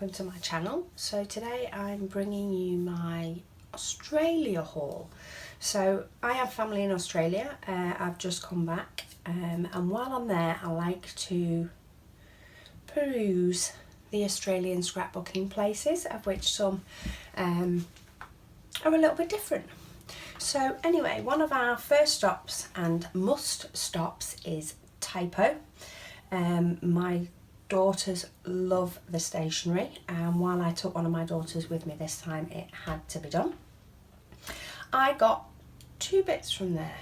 welcome to my channel. So today I'm bringing you my Australia haul. So I have family in Australia. I've just come back and while I'm there I like to peruse the Australian scrapbooking places, of which some are a little bit different. So anyway, one of our first stops and must stops is Typo. My daughters love the stationery, and while I took one of my daughters with me this time, it had to be done. I got two bits from there.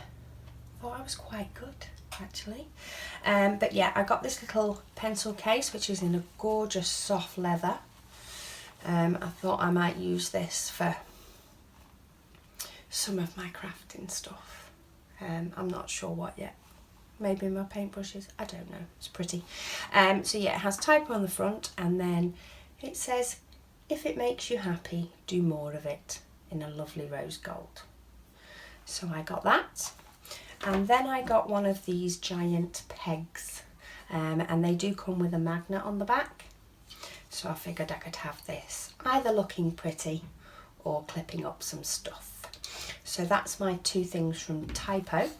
Thought I was quite good actually. But yeah, I got this little pencil case which is in a gorgeous soft leather. I thought I might use this for some of my crafting stuff. I'm not sure what yet. Maybe my paintbrushes, I don't know, it's pretty. So yeah, it has Typo on the front, and then it says, if it makes you happy, do more of it, in a lovely rose gold. So I got that, and then I got one of these giant pegs, and they do come with a magnet on the back. So I figured I could have this, either looking pretty or clipping up some stuff. So that's my two things from Typo.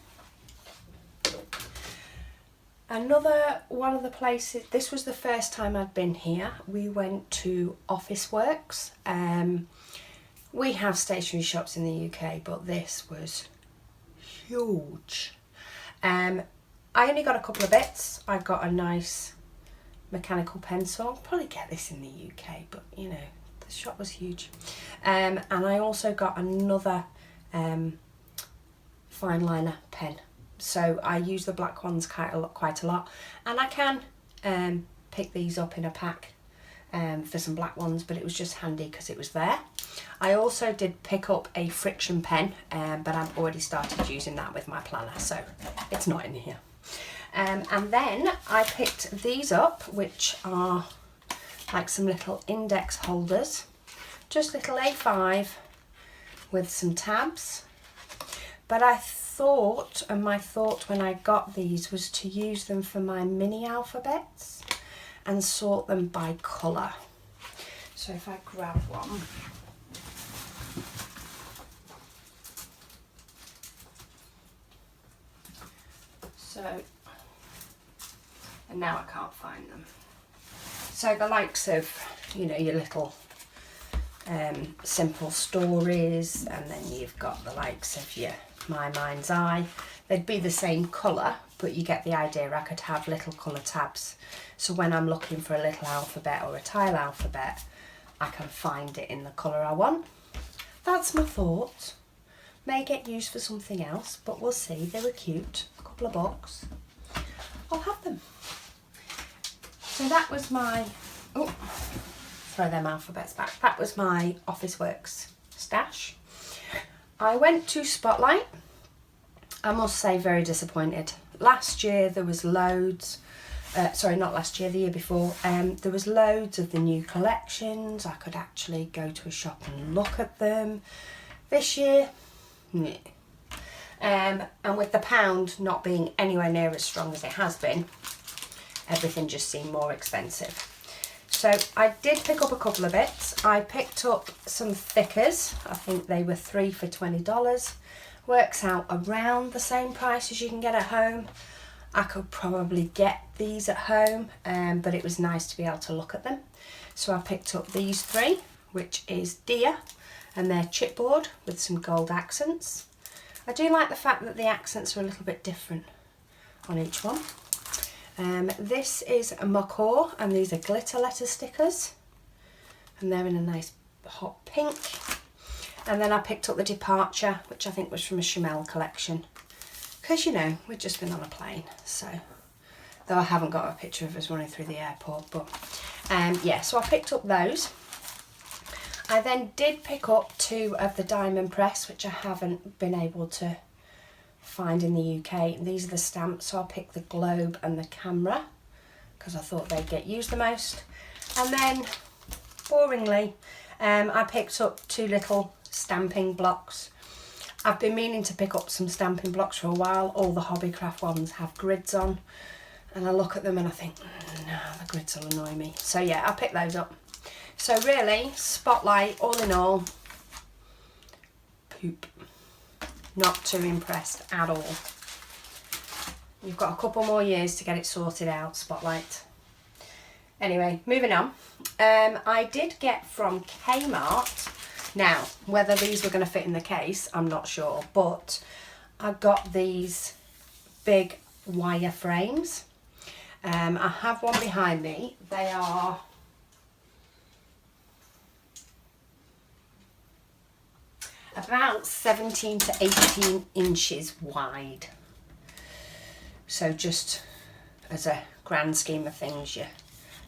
Another one of the places, this was the first time I'd been here, we went to Officeworks. We have stationery shops in the UK, but this was huge. I only got a couple of bits. I got a nice mechanical pencil. I'll probably get this in the UK, but you know, the shop was huge. And I also got another fine liner pen. So I use the black ones quite a lot, and I can pick these up in a pack for some black ones, but it was just handy because it was there. I also did pick up a friction pen, but I've already started using that with my planner, so it's not in here. And then I picked these up, which are like some little index holders, just little A5 with some tabs. But I thought, and my thought when I got these was to use them for my mini alphabets and sort them by colour. So if I grab one. So, and now I can't find them. So the likes of, you know, your little simple stories, and then you've got the likes of your My Mind's Eye. They'd be the same colour, but you get the idea. I could have little colour tabs, so when I'm looking for a little alphabet or a tile alphabet, I can find it in the colour I want. That's my thought. May get used for something else, but we'll see. They were cute. A couple of bucks. I'll have them. So that was my... oh, throw them alphabets back. That was my Officeworks stash. I went to Spotlight. I must say, very disappointed. Last year there was loads, sorry, not last year, the year before, there was loads of the new collections. I could actually go to a shop and look at them. This year, meh. And with the pound not being anywhere near as strong as it has been, everything just seemed more expensive. So I did pick up a couple of bits. I picked up some thickers. I think they were 3 for $20. Works out around the same price as you can get at home. I could probably get these at home, but it was nice to be able to look at them. So I picked up these three, which is Dear, and they're chipboard with some gold accents. I do like the fact that the accents are a little bit different on each one. This is a Macaw, and these are glitter letter stickers, and they're in a nice hot pink. And then I picked up the Departure, which I think was from a Chamel collection, because you know, we've just been on a plane, so, though I haven't got a picture of us running through the airport, but yeah, so I picked up those. I then did pick up two of the Diamond Press, which I haven't been able to find in the UK. These are the stamps, so I picked the globe and the camera because I thought they'd get used the most. And then, boringly, I picked up two little stamping blocks. I've been meaning to pick up some stamping blocks for a while. All the Hobbycraft ones have grids on, and I look at them and I think, no, the grids will annoy me. So yeah, I picked those up. So really, Spotlight, all in all, poop. Not too impressed at all. You've got a couple more years to get it sorted out, Spotlight. Anyway, moving on. I did get from Kmart, now whether these were going to fit in the case, I'm not sure, but I got these big wire frames. I have one behind me. They are about 17 to 18 inches wide. So just as a grand scheme of things, your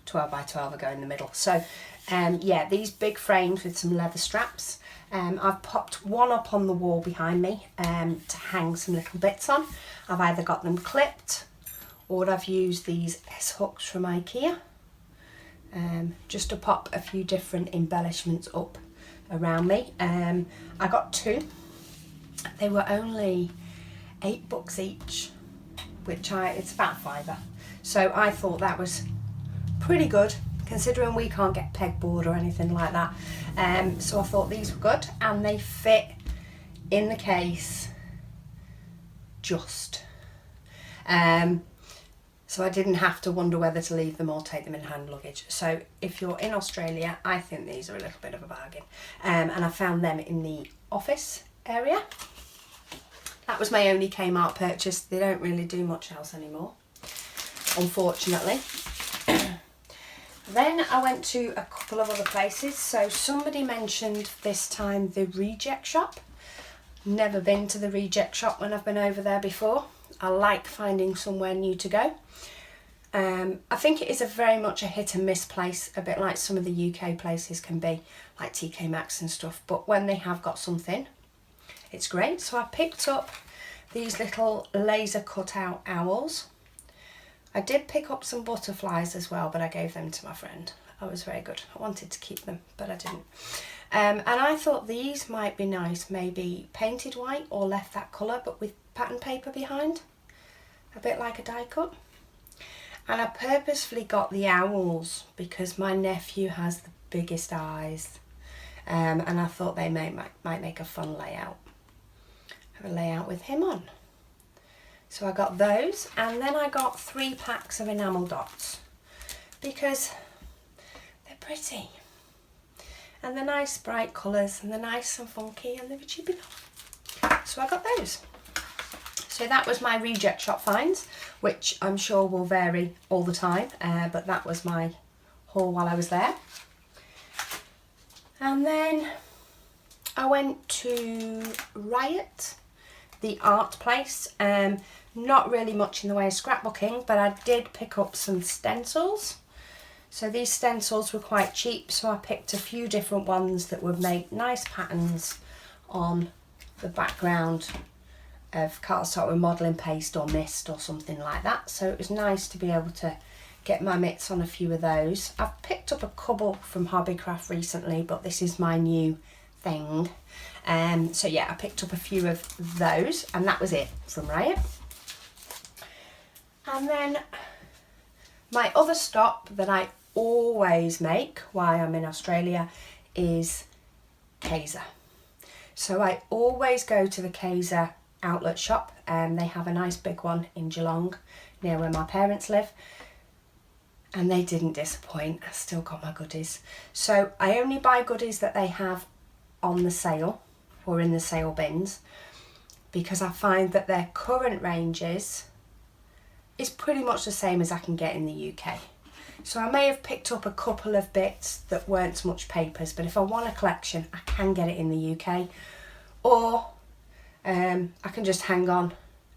12 by 12 will go in the middle. So yeah, these big frames with some leather straps. I've popped one up on the wall behind me to hang some little bits on. I've either got them clipped or I've used these S-hooks from IKEA just to pop a few different embellishments up around me. I got two. They were only £8 each, which it's about £5. So I thought that was pretty good considering we can't get pegboard or anything like that. So I thought these were good and they fit in the case just. So I didn't have to wonder whether to leave them or take them in hand luggage. So if you're in Australia, I think these are a little bit of a bargain. And I found them in the office area. That was my only Kmart purchase. They don't really do much else anymore, unfortunately. Then I went to a couple of other places. So somebody mentioned this time the Reject Shop. Never been to the Reject Shop when I've been over there before. I like finding somewhere new to go. I think it is a very much a hit and miss place, a bit like some of the UK places can be, like TK Maxx and stuff. But when they have got something, it's great. So I picked up these little laser cut out owls. I did pick up some butterflies as well, but I gave them to my friend. That was very good. I wanted to keep them, but I didn't. And I thought these might be nice, maybe painted white or left that colour, but with pattern paper behind, a bit like a die cut. And I purposefully got the owls because my nephew has the biggest eyes, and I thought they might make a fun layout. Have a layout with him on. So I got those, and then I got 3 packs of enamel dots because they're pretty and they're nice bright colours and they're nice and funky and they're cheap enough. So I got those. So that was my Reject Shop finds, which I'm sure will vary all the time, but that was my haul while I was there. And then I went to Riot, the art place. Not really much in the way of scrapbooking, but I did pick up some stencils. So these stencils were quite cheap, so I picked a few different ones that would make nice patterns on the background of cardstock with modelling paste or mist or something like that. So it was nice to be able to get my mitts on a few of those. I've picked up a couple from Hobbycraft recently, but this is my new thing. So yeah, I picked up a few of those, and that was it from Riot. And then my other stop that I always make while I'm in Australia is Kaiser. So I always go to the Kaiser outlet shop, and they have a nice big one in Geelong near where my parents live, and they didn't disappoint. I still got my goodies. So I only buy goodies that they have on the sale or in the sale bins, because I find that their current ranges is pretty much the same as I can get in the UK. So I may have picked up a couple of bits that weren't so much papers, but if I want a collection, I can get it in the UK, or I can just hang on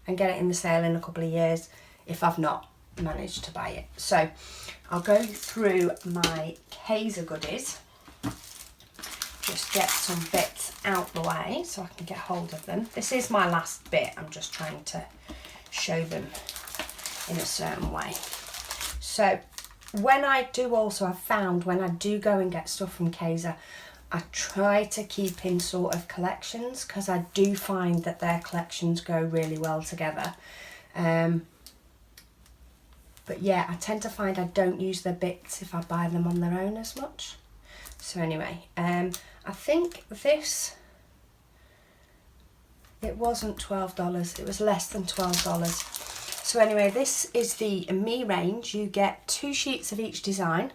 and get it in the sale in a couple of years if I've not managed to buy it. So I'll go through my Kaiser goodies, just get some bits out the way so I can get hold of them. This is my last bit. I'm just trying to show them in a certain way. So when I do also, I've found when I do go and get stuff from Kaiser, I try to keep in sort of collections, because I do find that their collections go really well together. But yeah, I tend to find I don't use their bits if I buy them on their own as much. So anyway, I think this, it wasn't $12, it was less than $12. So anyway, this is the Me range. You get 2 sheets of each design,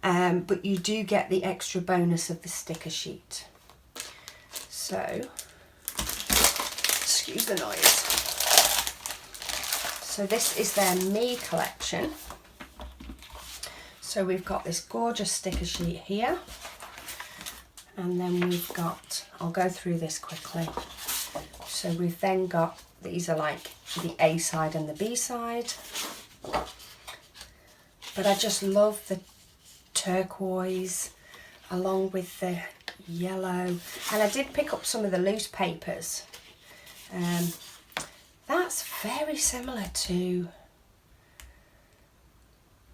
but you do get the extra bonus of the sticker sheet. So, excuse the noise. So this is their Me collection. So we've got this gorgeous sticker sheet here. And then we've got, I'll go through this quickly. So we've then got, these are like the A side and the B side. But I just love the turquoise along with the yellow. And I did pick up some of the loose papers. That's very similar to,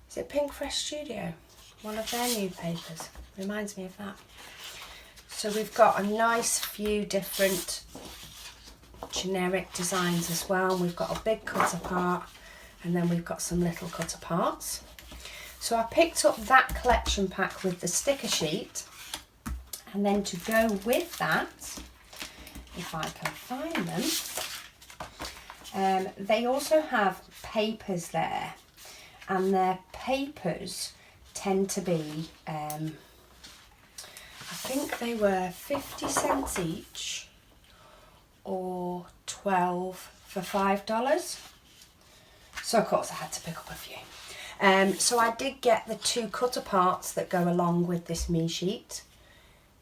is it Pink Fresh Studio? One of their new papers. Reminds me of that. So we've got a nice few different generic designs as well. We've got a big cut apart, and then we've got some little cut aparts. So I picked up that collection pack with the sticker sheet, and then to go with that, if I can find them, they also have papers there, and their papers tend to be, I think they were 50 cents each or 12 for $5. So of course I had to pick up a few. So I did get the 2 cut aparts that go along with this Me sheet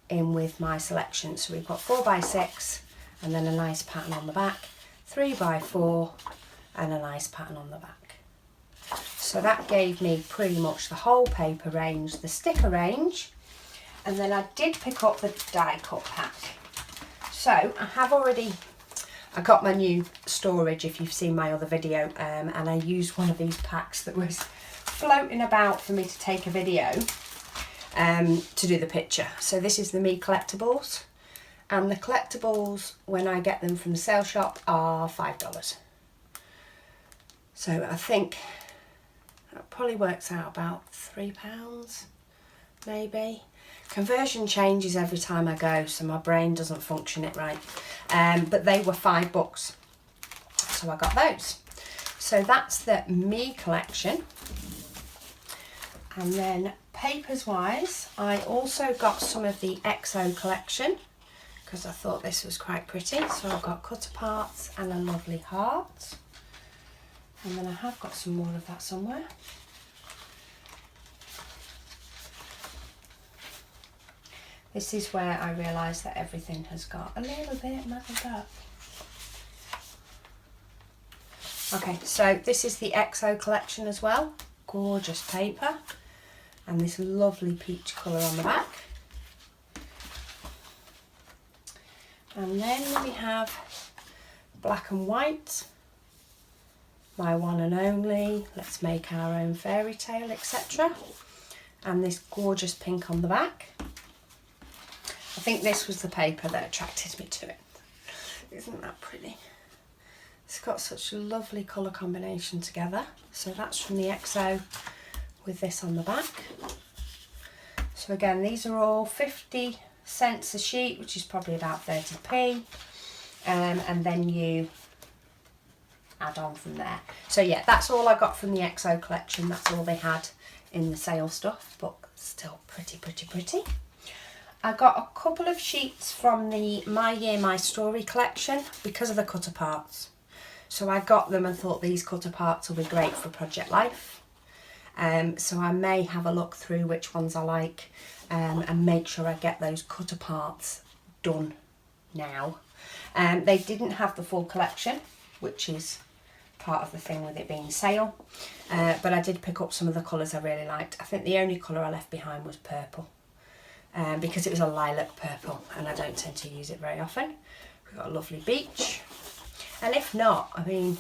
in with my selection. So we've got 4x6 and then a nice pattern on the back, 3x4 and a nice pattern on the back. So that gave me pretty much the whole paper range, the sticker range, and then I did pick up the die cut pack. So I got my new storage, if you've seen my other video, and I used one of these packs that was floating about for me to take a video to do the picture. So this is the Me collectibles, and the collectibles, when I get them from the sale shop, are $5. So I think that probably works out about £3 maybe. Conversion changes every time I go, so my brain doesn't function it right. But they were $5, so I got those. So that's the Me collection. And then papers wise, I also got some of the XO collection because I thought this was quite pretty. So I've got cut aparts and a lovely heart. And then I have got some more of that somewhere. This is where I realised that everything has got a little bit muddled up. Okay, so this is the XO collection as well. Gorgeous paper. And this lovely peach colour on the back. And then we have black and white. My one and only. Let's make our own fairy tale, etc. And this gorgeous pink on the back. I think this was the paper that attracted me to it. Isn't that pretty? It's got such a lovely colour combination together. So that's from the XO with this on the back. So again, these are all 50 cents a sheet, which is probably about 30p. And then you add on from there. So yeah, that's all I got from the XO collection. That's all they had in the sale stuff, but still pretty. I got a couple of sheets from the My Year, My Story collection because of the cut aparts. So I got them and thought these cut aparts will be great for Project Life. So I may have a look through which ones I like and make sure I get those cut aparts done now. They didn't have the full collection, which is part of the thing with it being sale. But I did pick up some of the colours I really liked. I think the only colour I left behind was purple. Because it was a lilac purple and I don't tend to use it very often. We've got a lovely beach. And if not, I mean,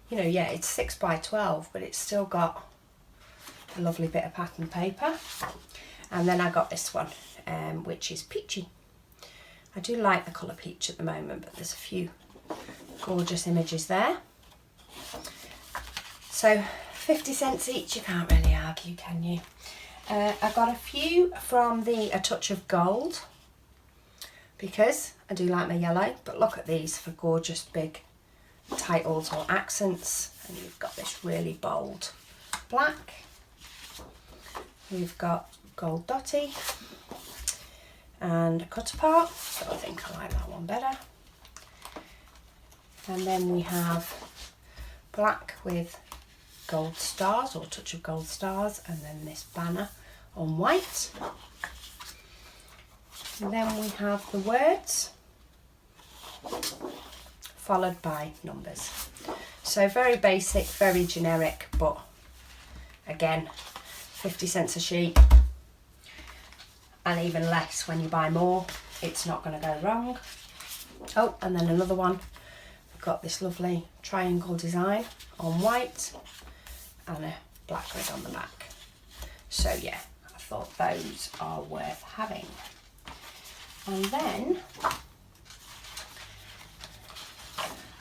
you know, yeah, it's 6x12, but it's still got a lovely bit of pattern paper. And then I got this one, which is peachy. I do like the colour peach at the moment, but there's a few gorgeous images there. So 50 cents each, you can't really argue, can you? I got a few from the A Touch of Gold because I do like my yellow, but look at these for gorgeous big titles or accents. And you've got this really bold black. We've got Gold Dotty and a cut apart, so I think I like that one better. And then we have black with gold stars or touch of gold stars, and then this banner on white. And then we have the words followed by numbers. So very basic, very generic, but again, 50 cents a sheet, and even less when you buy more. It's not going to go wrong. Oh, and then another one. We've got this lovely triangle design on white and a black grid on the back. So yeah, I thought those are worth having. And then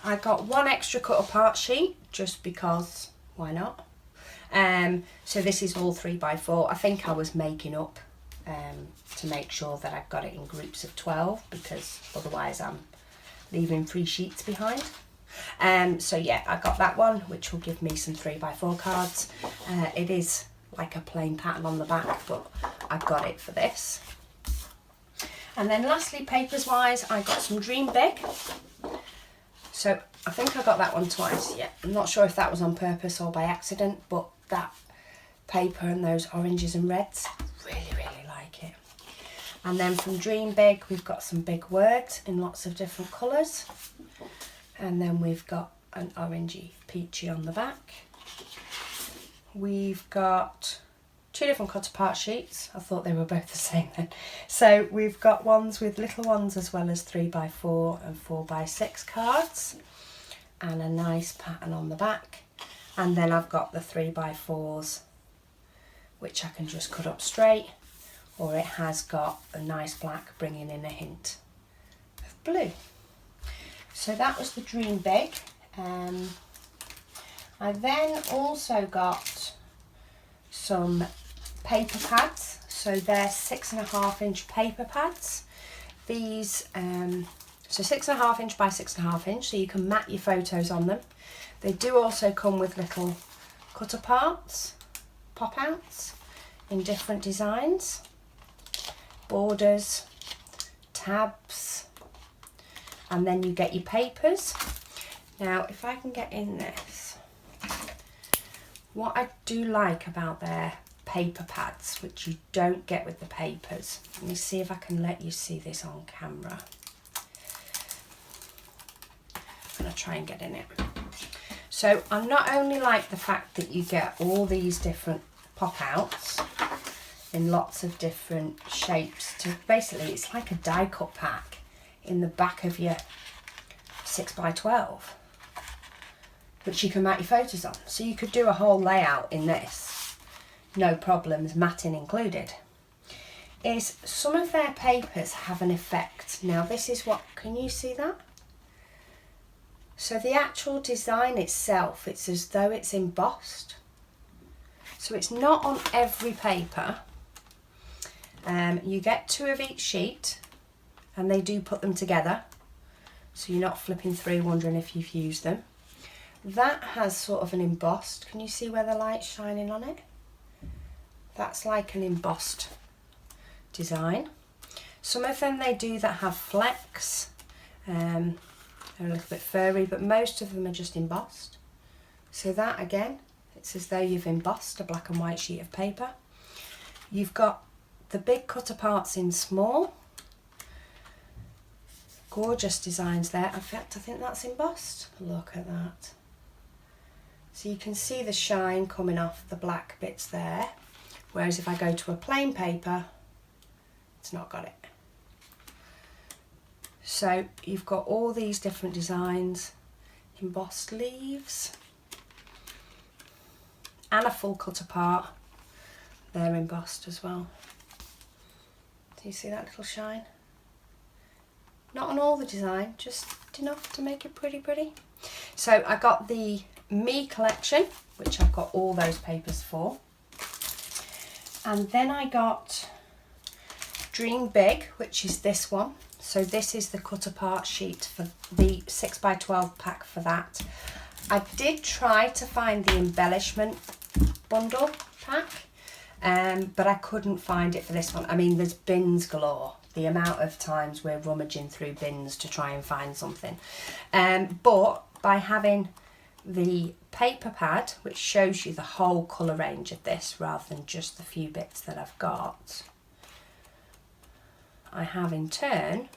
I got one extra cut apart sheet just because, why not? So this is all 3x4. I think I was making up to make sure that I've got it in groups of 12, because otherwise I'm leaving 3 sheets behind. So yeah, I got that one, which will give me some 3x4 cards. It is like a plain pattern on the back, but I got it for this. And then lastly, papers wise, I got some Dream Big. So I think I got that one twice. Yeah, I'm not sure if that was on purpose or by accident, but that paper and those oranges and reds, really like it. And then from Dream Big, we've got some big words in lots of different colours. And then we've got an orangey peachy on the back. We've got 2 different cut apart sheets. I thought they were both the same then. So we've got ones with little ones as well as 3x4 and 4x6 cards, and a nice pattern on the back. And then I've got the 3x4s, which I can just cut up straight, or it has got a nice black bringing in a hint of blue. So that was the Dream Big. I then also got some paper pads. So they're 6.5 inch paper pads. These, so 6.5 inch by 6.5 inch, so you can mat your photos on them. They do also come with little cut aparts, pop outs in different designs, borders, tabs, and then you get your papers. Now, if I can get in this, what I do like about their paper pads, which you don't get with the papers, let me see if I can let you see this on camera. I'm going to try and get in it. So I not only like the fact that you get all these different pop outs in lots of different shapes, to basically it's like a die cut pack in the back of your 6x12, which you can mat your photos on. So you could do a whole layout in this, no problems, matting included. Is some of their papers have an effect. Now this is what, can you see that? So the actual design itself, it's as though it's embossed. So it's not on every paper. You get 2 of each sheet, and they do put them together, so you're not flipping through wondering if you've used them. That has sort of an embossed, can you see where the light's shining on it? That's like an embossed design. Some of them they do that have flecks, they're a little bit furry, but most of them are just embossed. So that again, it's as though you've embossed a black and white sheet of paper. You've got the big cut aparts in small. Gorgeous designs there. In fact, I think that's embossed. Look at that. So you can see the shine coming off the black bits there. Whereas if I go to a plain paper, it's not got it. So you've got all these different designs, embossed leaves, and a full cut apart. They're embossed as well. Do you see that little shine? Not on all the design, just enough to make it pretty. So I got the Me collection, which I've got all those papers for. And then I got Dream Big, which is this one. So this is the cut apart sheet for the 6x12 pack for that. I did try to find the embellishment bundle pack, but I couldn't find it for this one. I mean, there's bins galore. The amount of times we're rummaging through bins to try and find something. But by having the paper pad, which shows you the whole colour range of this rather than just the few bits that I've got, I have in turn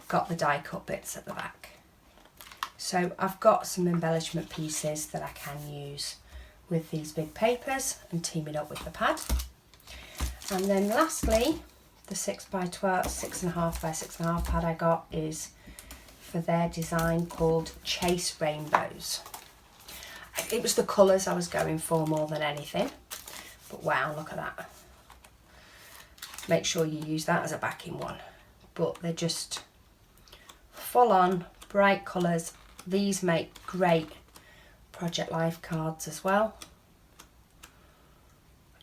got the die cut bits at the back. So I've got some embellishment pieces that I can use with these big papers and team it up with the pad. And then lastly, the 6x12, 6.5 by 6.5 pad I got is for their design called Chase Rainbows. It was the colours I was going for more than anything, but wow, look at that. Make sure you use that as a backing one, but they're just full on bright colours. These make great Project Life cards as well.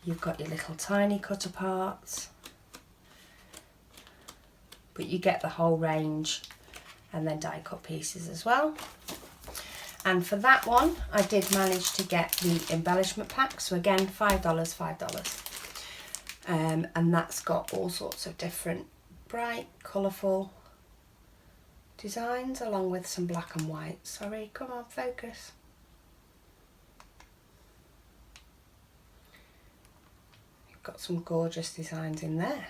You've got your little tiny cut aparts, but you get the whole range, and then die cut pieces as well. And for that one, I did manage to get the embellishment pack. So again, $5, $5. And that's got all sorts of different bright, colourful designs along with some black and white. Sorry, come on, focus. You've got some gorgeous designs in there.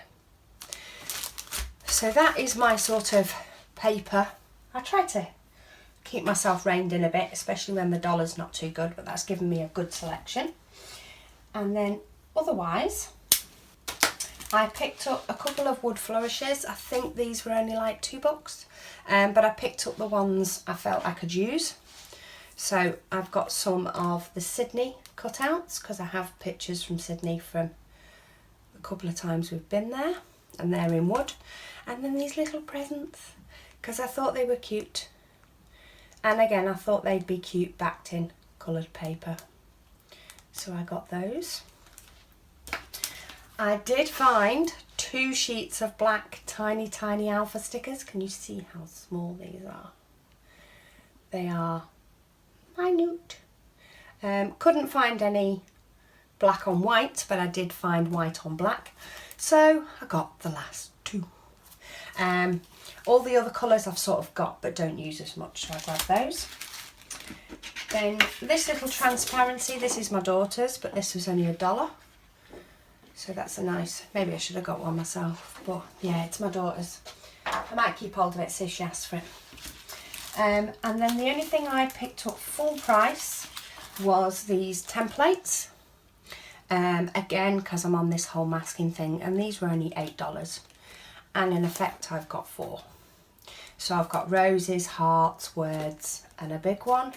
So that is my sort of paper. I try to keep myself reined in a bit, especially when the dollar's not too good, but that's given me a good selection. And then otherwise, I picked up a couple of wood flourishes. I think these were only like $2, but I picked up the ones I felt I could use. So I've got some of the Sydney cutouts, because I have pictures from Sydney from a couple of times we've been there, and they're in wood. And then these little presents, because I thought they were cute. And again, I thought they'd be cute backed in coloured paper. So I got those. I did find 2 sheets of black tiny alpha stickers. Can you see how small these are? They are minute. Couldn't find any black on white, but I did find white on black. So I got the last 2. All the other colours I've sort of got but don't use as much, so I grabbed those. Then this little transparency, this is my daughter's, but this was only $1. So that's a nice, maybe I should have got one myself, but yeah, it's my daughter's. I might keep hold of it, see if she asks for it. And then the only thing I picked up full price was these templates. Again, because I'm on this whole masking thing, and these were only $8. And in effect, I've got 4. So I've got roses, hearts, words, and a big one.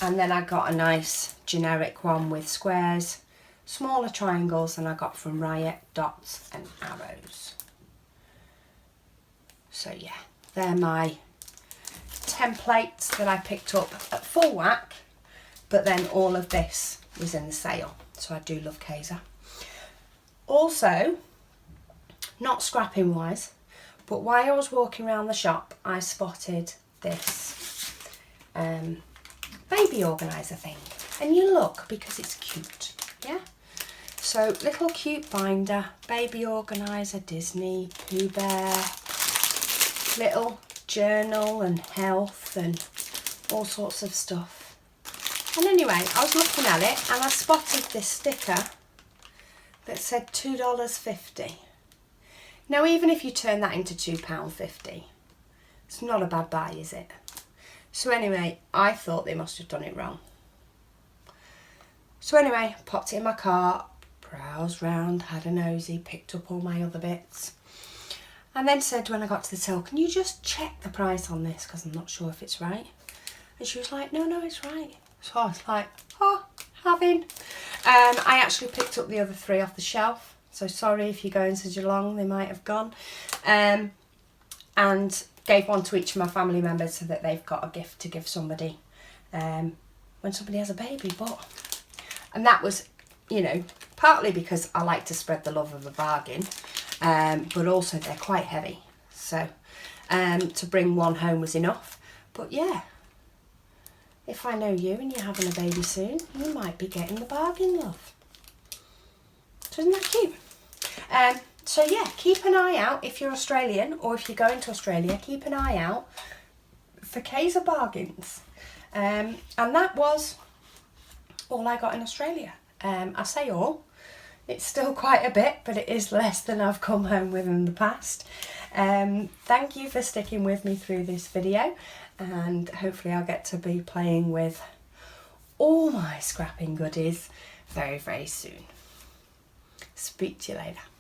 And then I got a nice generic one with squares, smaller triangles, and I got from Riot, dots and arrows. So yeah, they're my templates that I picked up at full whack, but then all of this was in the sale. So I do love Kaiser. Also, not scrapping wise, but while I was walking around the shop, I spotted this baby organiser thing. And you look, because it's cute, yeah? So little cute binder, baby organiser, Disney, Pooh Bear, little journal and health and all sorts of stuff. And anyway, I was looking at it and I spotted this sticker that said $2.50. Now, even if you turn that into £2.50, it's not a bad buy, is it? So anyway, I thought they must have done it wrong. So anyway, popped it in my cart, browsed round, had a nosy, picked up all my other bits, and then said when I got to the till, can you just check the price on this, because I'm not sure if it's right? And she was like, no, it's right. So I was like, oh, having. I actually picked up the other 3 off the shelf. So sorry if you're going to Geelong, they might have gone. And gave one to each of my family members so that they've got a gift to give somebody when somebody has a baby. And that was you know, partly because I like to spread the love of a bargain, but also they're quite heavy. So to bring one home was enough. But yeah, if I know you and you're having a baby soon, you might be getting the bargain, love. So isn't that cute? So yeah, keep an eye out if you're Australian, or if you're going to Australia, keep an eye out for Kaiser bargains. And that was all I got in Australia. I say all, it's still quite a bit, but it is less than I've come home with in the past. Thank you for sticking with me through this video, and hopefully I'll get to be playing with all my scrapping goodies very, very soon. Speak to you later.